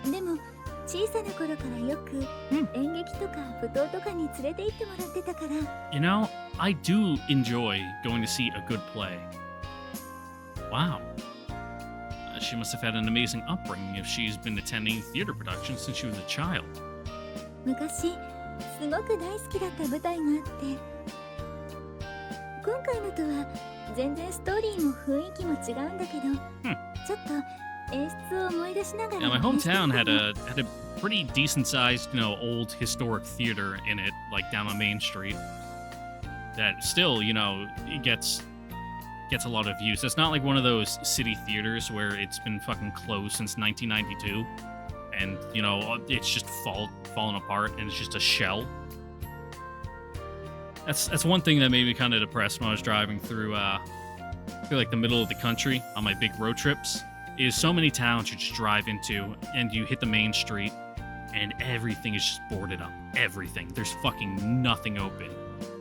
でも小さな頃からよく演劇とか舞踏とかに連れて行ってもらってたから。I do enjoy going to see a good play. Wow. She must have had an amazing upbringing if she's been attending theater productions since she was a child. 昔、すごく大好きだった舞台があって、今回のとは全然ストーリーも雰囲気も違うんだけど、ちょっと演出を思い出しながら。Yeah, my hometown had a pretty decent-sized, old historic theater in it, like down on Main Street. That still, it gets a lot of use. It's not like one of those city theaters where it's been fucking closed since 1992, and it's just fallen apart and it's just a shell. That's one thing that made me kind of depressed when I was driving through like the middle of the country on my big road trips. Is so many towns you just drive into and you hit the main street and everything is just boarded up. Everything. There's fucking nothing open.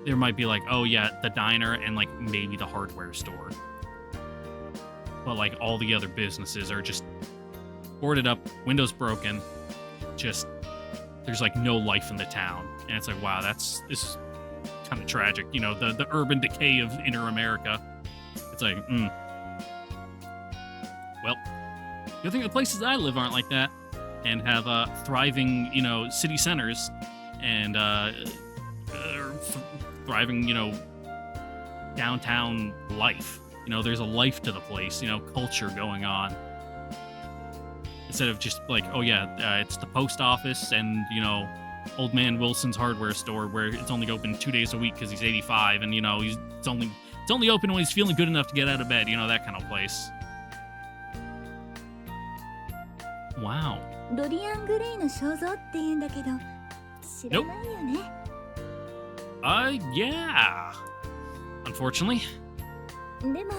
There might be like, oh yeah, the diner and like maybe the hardware store. But like all the other businesses are just boarded up, windows broken. Just there's like no life in the town. And it's like, wow, this is kind of tragic. The urban decay of inner America. It's like, Well, good thing the places I live aren't like that and have thriving, city centers and thriving, downtown life. There's a life to the place, culture going on. Instead of just like, oh yeah, it's the post office and, old man Wilson's hardware store where it's only open 2 days a week because he's 85 and, it's only open when he's feeling good enough to get out of bed, that kind of place. Wow. ドリアン・グレイの肖像って言うんだけど、知らないよね。Yeah. Unfortunately. でも、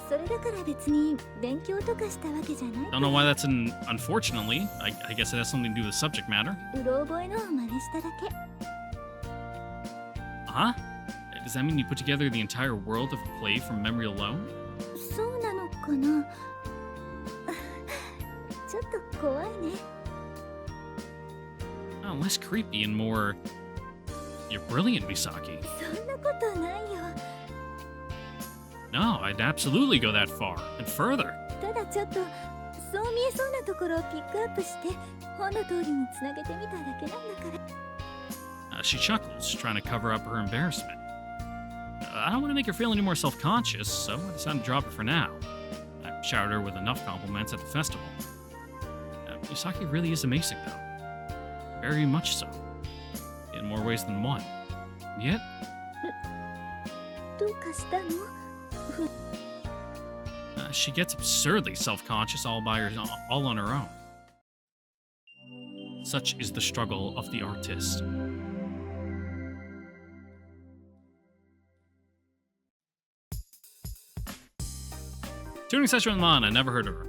それだから別に勉強とかしたわけじゃない。 Don't know why that's an unfortunately. I guess it has something to do with subject matter. うろ覚えのを真似しただけ。Huh? Does that mean you put together the entire world of a play from memory alone? そうなのかな。ちょっと怖いね。 Oh, less creepy and more... You're brilliant, Misaki. そんなことないよ。 No, I'd absolutely go that far, and further. ただちょっとそう見えそうなところをピックアップして本の通りにつなげてみただけなんだから。 She chuckles, trying to cover up her embarrassment. I don't want to make her feel any more self-conscious, so I decided to drop it for now. I showered her with enough compliments at the festival. Misaki really is amazing, though. Very much so. In more ways than one. And yet, どうかしたの？ she gets absurdly self-conscious all on her own. Such is the struggle of the artist. Tuning session with Mana. Never heard of her.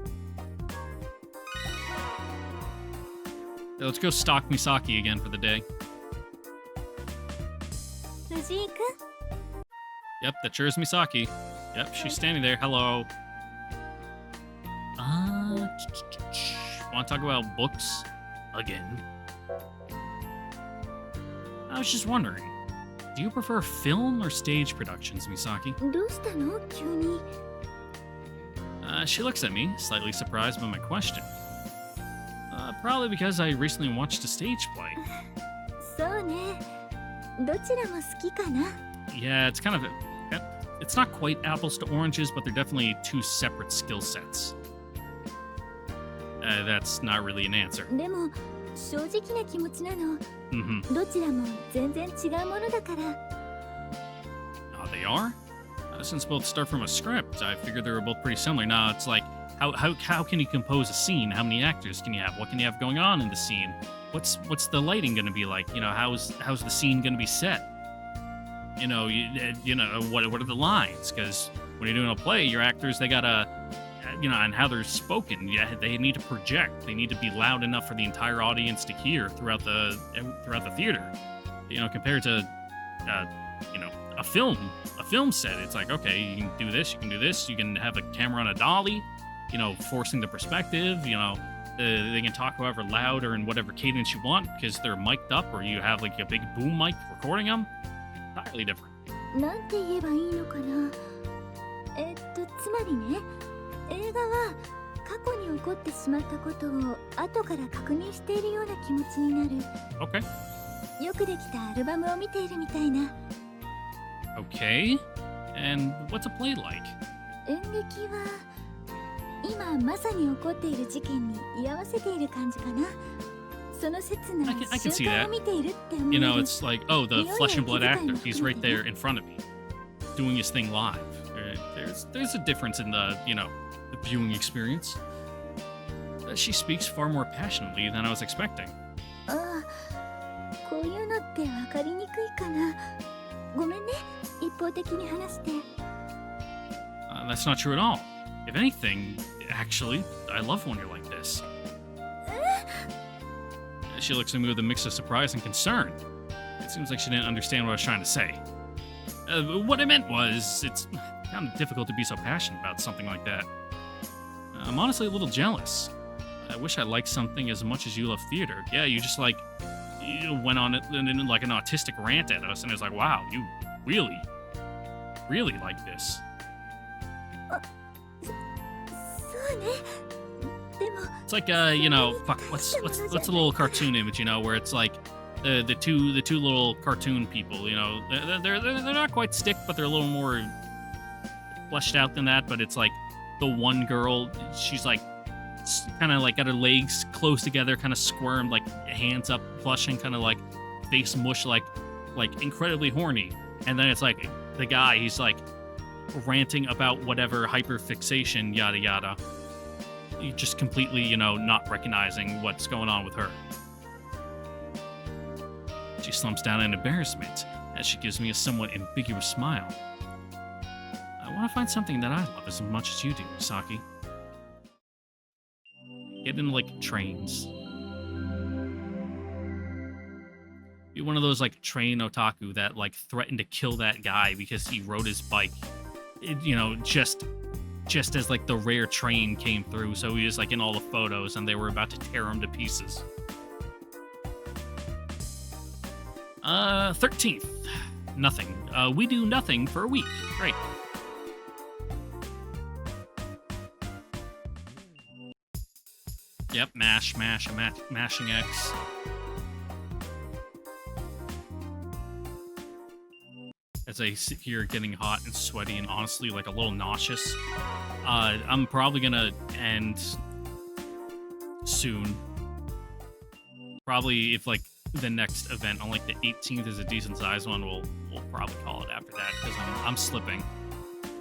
Yeah, let's go stalk Misaki again for the day. 藤井くん？ Yep, that sure is Misaki. Yep, she's standing there. Hello. Want to talk about books again? I was just wondering, do you prefer film or stage productions, Misaki? どうしたの？急に。 She looks at me, slightly surprised by my question. Probably because I recently watched a stage play. そうね。どちらも好きかな。 Yeah, it's kind of... It's not quite apples to oranges, but they're definitely two separate skill sets. That's not really an answer. でも正直な気持ちなの。 Mm-hmm. どちらも全然違うものだから。 Oh, they are? Since both start from a script, I figured they were both pretty similar. Now, it's like, how can you compose a scene? How many actors can you have? What can you have going on in the scene? What's the lighting going to be like? You know, how's the scene going to be set? You know, what are the lines? Because when you're doing a play, your actors, they gotta, and how they're spoken. Yeah, they need to project. They need to be loud enough for the entire audience to hear throughout the theater. You know, compared to, a film set. It's like, okay, you can do this, you can have a camera on a dolly, forcing the perspective. They can talk however loud or in whatever cadence you want because they're mic'd up, or you have like a big boom mic recording them. Entirely different. なんて言えばいいのかな。つまりね、映画は過去に起こってしまったことを後から確認しているような気持ちになる。Okay. よくできたアルバムを見ているみたいな。 Okay. And what's a play like? 演劇は今まさに起こっている事件に居合わせている感じかな。その切な I can see 瞬間 that. を見ているって思え You る。 know, it's like, oh, the flesh and blood actor. He's right there in front of me, doing his thing live. There's a difference in the viewing experience. She speaks far more passionately than I was expecting. ああ、こういうのって分かりにくいかな。ごめんね、一方的に話して。That's not true at all. If anything, actually, I love when you're like this. She looks at me with a mix of surprise and concern. It seems like she didn't understand what I was trying to say. What I meant was, it's kind of difficult to be so passionate about something like that. I'm honestly a little jealous. I wish I liked something as much as you love theater. Yeah, you just you went on it in like an autistic rant at us, and it's like, wow, you really, really like this. そうね。でも It's like fuck, what's a little cartoon image, where it's like the two little cartoon people, they're not quite stick, but they're a little more fleshed out than that. But it's like the one girl, she's like kind of like got her legs close together, kind of squirmed, like hands up, blushing, kind of like face mush, like incredibly horny. And then it's like the guy, he's like ranting about whatever hyperfixation, yada yada. Just completely, not recognizing what's going on with her. She slumps down in embarrassment as she gives me a somewhat ambiguous smile. I want to find something that I love as much as you do, Misaki. Get into, trains. Be one of those, train otaku that, threatened to kill that guy because he rode his bike, just as the rare train came through, so he was in all the photos and they were about to tear him to pieces. 13th. Nothing. We do nothing for a week. Great. Yep, mashing X. As I sit here getting hot and sweaty and honestly a little nauseous. I'm probably gonna end soon Probably if like the next event on like the 18th is a decent sized one, we'll probably call it after that because I'm slipping.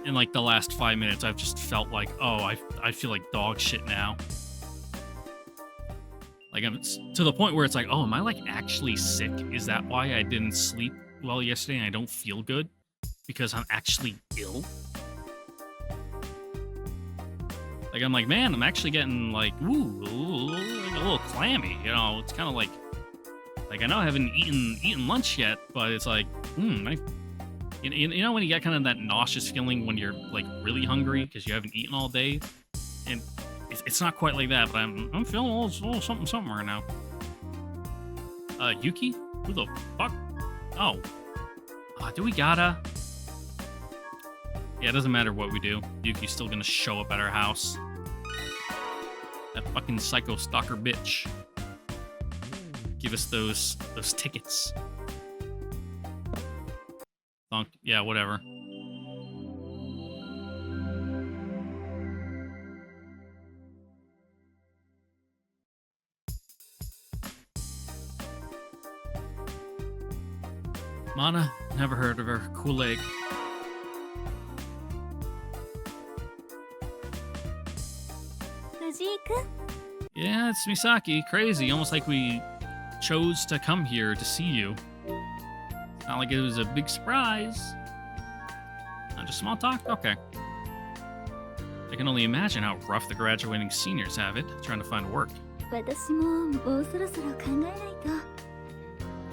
In like the last 5 minutes, I've just felt like, oh, I feel like dog shit now. Like I'm to the point where it's like, oh, am I like actually sick? Is that why I didn't sleep well yesterday and I don't feel good? Because I'm actually ill? Like I'm like, man, I'm actually getting like, ooh, like a little clammy. You know, it's kind of like I know I haven't eaten lunch yet, but it's like, you know when you get kind of that nauseous feeling when you're like really hungry because you haven't eaten all day, and it's not quite like that, but I'm feeling a little something right now. Yuki, who the fuck? Oh, do we gotta? Yeah, it doesn't matter what we do. Yuki's still gonna show up at our house. That fucking psycho stalker bitch. Give us those tickets. Thunk. Yeah, whatever. Mana, never heard of her. Cool egg. Yeah, it's Misaki. Crazy. Almost like we chose to come here to see you. It's not like it was a big surprise. Just small talk? Okay. I can only imagine how rough the graduating seniors have it, trying to find work.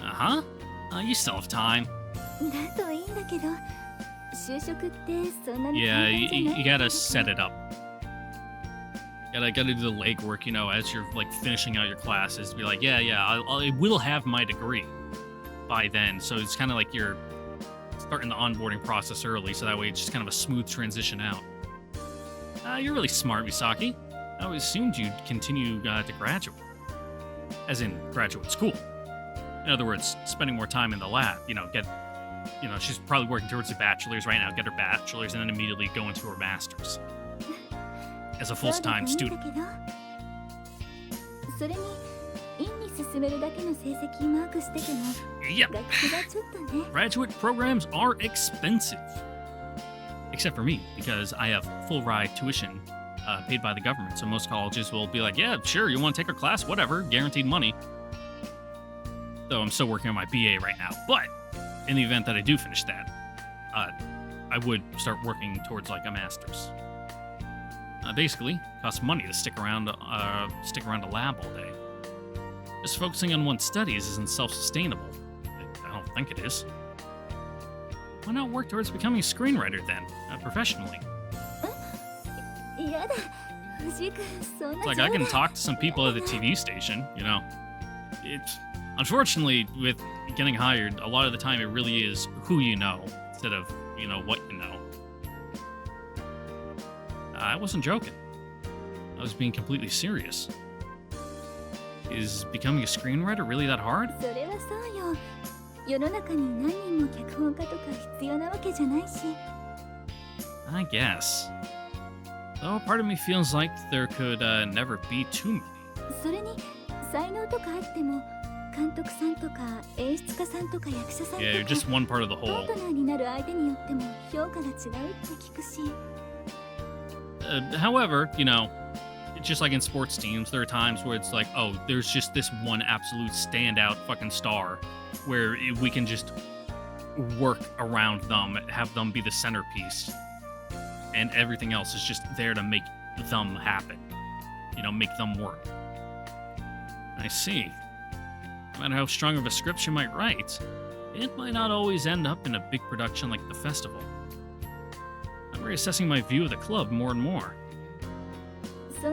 Uh-huh. You still have time. Yeah, you gotta set it up. Gotta do the legwork, you know, as you're like finishing out your classes. Be like, I will have my degree by then. So it's kind of like you're starting the onboarding process early, so that way it's just kind of a smooth transition out. You're really smart, Misaki. I always assumed you'd continue to graduate, as in graduate school. In other words, spending more time in the lab. She's probably working towards a bachelor's right now. Get her bachelor's and then immediately go into her master's. As a full-time student. Yep. Graduate programs are expensive. Except for me, because I have full ride tuition paid by the government. So most colleges will be like, yeah, sure, you want to take our class? Whatever, guaranteed money. Though I'm still working on my BA right now. But in the event that I do finish that, I would start working towards like a master's. Basically, it costs money to stick around a lab all day. Just focusing on one's studies isn't self-sustainable. I don't think it is. Why not work towards becoming a screenwriter then, professionally? It's like I can talk to some people at the TV station, you know. Unfortunately, with getting hired, a lot of the time it really is who you know instead of, what you know. I wasn't joking. I was being completely serious. Is becoming a screenwriter really that hard? I guess. Though part of me feels like there could never be too many. Yeah, you're just one part of the whole. However, just like in sports teams, there are times where it's like, oh, there's just this one absolute standout fucking star where we can just work around them, have them be the centerpiece, and everything else is just there to make them happen. Make them work. I see. No matter how strong of a script you might write, it might not always end up in a big production like the festival. I'm reassessing my view of the club more and more. I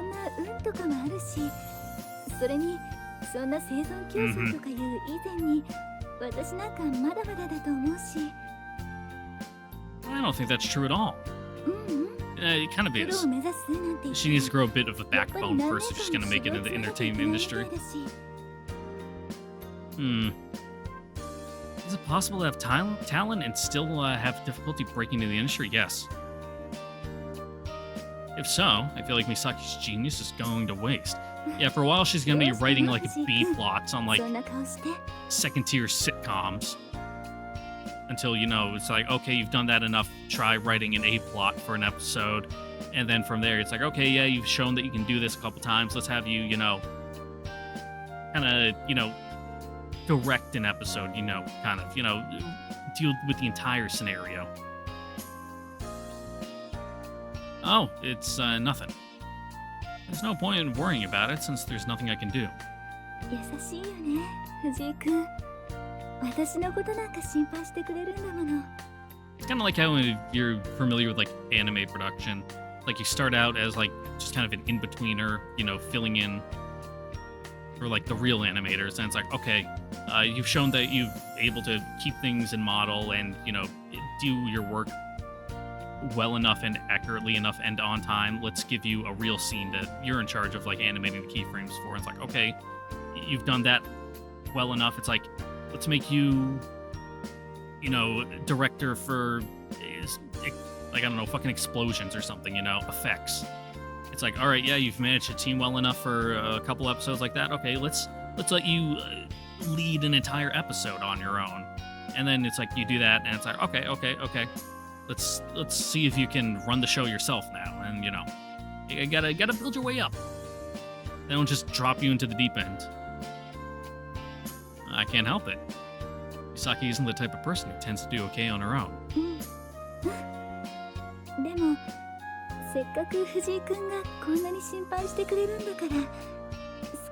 don't think that's true at all. It kind of is. She needs to grow a bit of a backbone first if she's going to make it in the entertainment industry. Is it possible to have talent and still have difficulty breaking into the industry? Yes. If so, I feel like Misaki's genius is going to waste. Yeah, for a while she's gonna be writing like B plots on like そんな顔して。 second tier sitcoms until, you know, it's like, okay, you've done that enough, try writing an A plot for an episode. And then from there, it's like, okay, yeah, you've shown that you can do this a couple times. Let's have you, you know, kind of, you know, direct an episode, you know, kind of, you know, deal with the entire scenario. Oh, it's nothing. There's no point in worrying about it since there's nothing I can do. 優しいよね、藤井くん。私のことなんか心配してくれるんだもの。 It's kind of like how you're familiar with like anime production. Like you start out as like just kind of an in-betweener, you know, filling in for like the real animators. And it's like, okay, you've shown that you've able to keep things in model and, you know, do your work well enough and accurately enough and on time. Let's give you a real scene that you're in charge of like animating the keyframes for. It's like, okay, you've done that well enough. It's like, let's make you, you know, director for, like, I don't know, fucking explosions or something, you know, effects. It's like, all right, yeah, you've managed to team well enough for a couple episodes like that. Okay, let's let you lead an entire episode on your own. And then it's like you do that, and it's like, okay. Let's see if you can run the show yourself now. And you know, you gotta build your way up. They don't just drop you into the deep end. I can't help it. Misaki isn't the type of person who tends to do okay on her own. でも、せっかく藤井くんがこんなに心配してくれるんだから、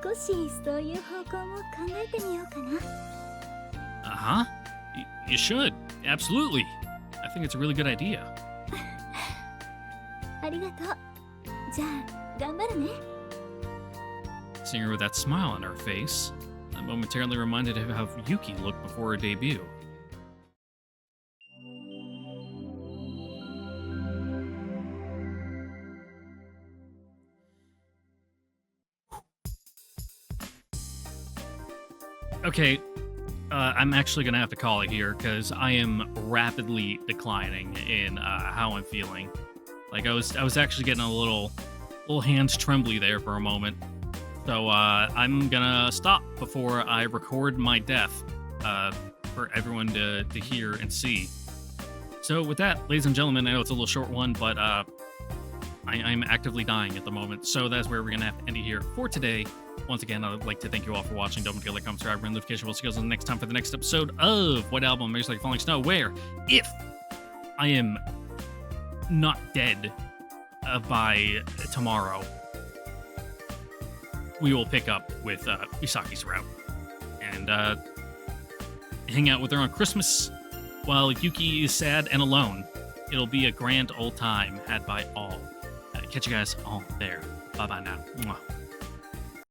少しそういう方向も考えてみようかな。Uh-huh. You should. Absolutely. I think it's a really good idea. ありがとう。じゃあ、頑張るね。 Seeing her with that smile on her face, I'm momentarily reminded of how Yuki looked before her debut. Okay, I'm actually gonna have to call it here because I am rapidly declining in how I'm feeling. Like I was actually getting a little hands trembly there for a moment. So I'm gonna stop before I record my death for everyone to hear and see. So with that, ladies and gentlemen, I know it's a little short one, but I'm actively dying at the moment. So that's where we're gonna have to end it here for today. Once again, I'd like to thank you all for watching. Don't forget to like, comment, subscribe, ring the notification. We'll see you guys next time for the next episode of White Album Makes Like Falling Snow, where if I am not dead by tomorrow, we will pick up with Misaki's route and hang out with her on Christmas while Yuki is sad and alone. It'll be a grand old time had by all. Catch you guys all there. Bye-bye now. Mwah.